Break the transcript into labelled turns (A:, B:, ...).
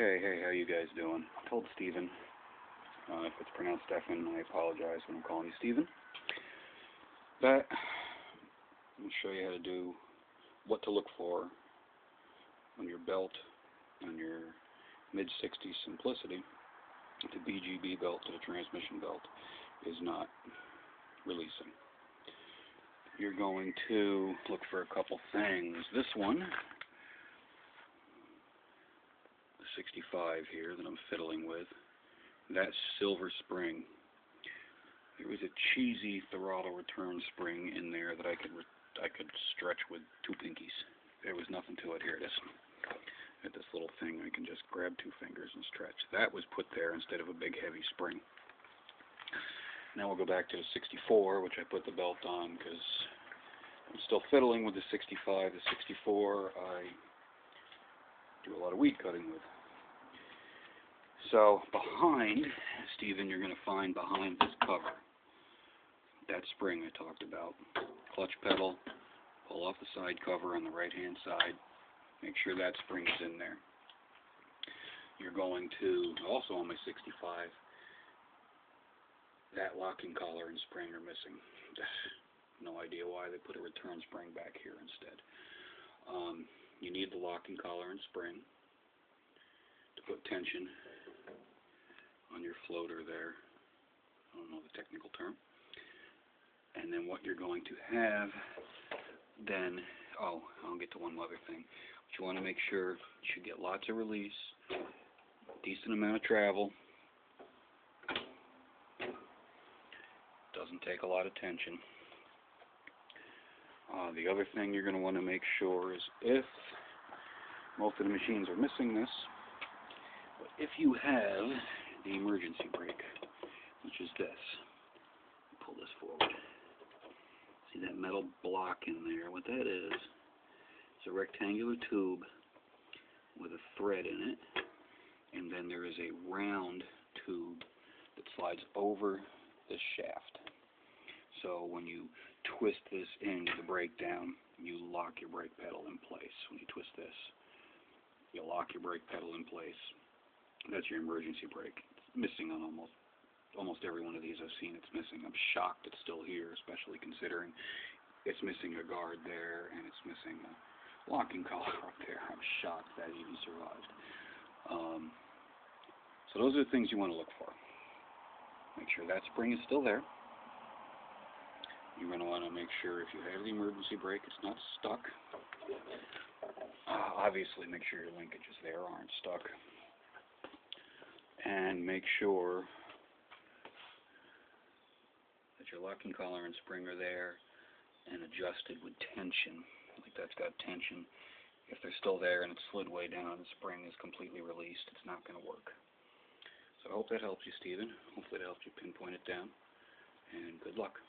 A: Okay, hey, how you guys doing? I told Steven, if it's pronounced Stefan, I apologize when I'm calling you Steven, that I'm going to show you how to do what to look for on your belt, on your mid-60s Simplicity. The BGB belt to the transmission belt is not releasing. You're going to look for a couple things. This one, 65 here that I'm fiddling with, that silver spring. There was a cheesy throttle return spring in there that I could stretch with two pinkies. There was nothing to it. Here it is. At this little thing I can just grab two fingers and stretch. That was put there instead of a big heavy spring. Now we'll go back to the 64, which I put the belt on because I'm still fiddling with the 65. The 64 I do a lot of weed cutting with. So behind, Steven, you're going to find behind this cover that spring I talked about. Clutch pedal, pull off the side cover on the right hand side, make sure that spring is in there. You're going to, also on my 65, that locking collar and spring are missing. No idea why they put a return spring back here instead. You need the locking collar and spring to put tension on your floater there. I don't know the technical term. And then what you're going to have then, oh, I'll get to one other thing. But you want to make sure you should get lots of release, decent amount of travel, doesn't take a lot of tension. The other thing you're going to want to make sure is, if most of the machines are missing this, but if you have the emergency brake, which is this, pull this forward. See that metal block in there? What that is, it's a rectangular tube with a thread in it, and then there is a round tube that slides over this shaft. So when you twist this into the brake down, you lock your brake pedal in place. When you twist this, you lock your brake pedal in place. That's your emergency brake. It's missing on almost every one of these I've seen. It's missing. I'm shocked it's still here, especially considering it's missing a guard there and it's missing a locking collar up there. I'm shocked that even survived. So those are the things you want to look for. Make sure that spring is still there. You're going to want to make sure if you have the emergency brake, it's not stuck. Obviously, make sure your linkages there aren't stuck. And make sure that your locking collar and spring are there and adjusted with tension. Like that's got tension. If they're still there and it's slid way down and the spring is completely released, it's not going to work. So I hope that helps you, Steven. Hopefully it helps you pinpoint it down. And good luck.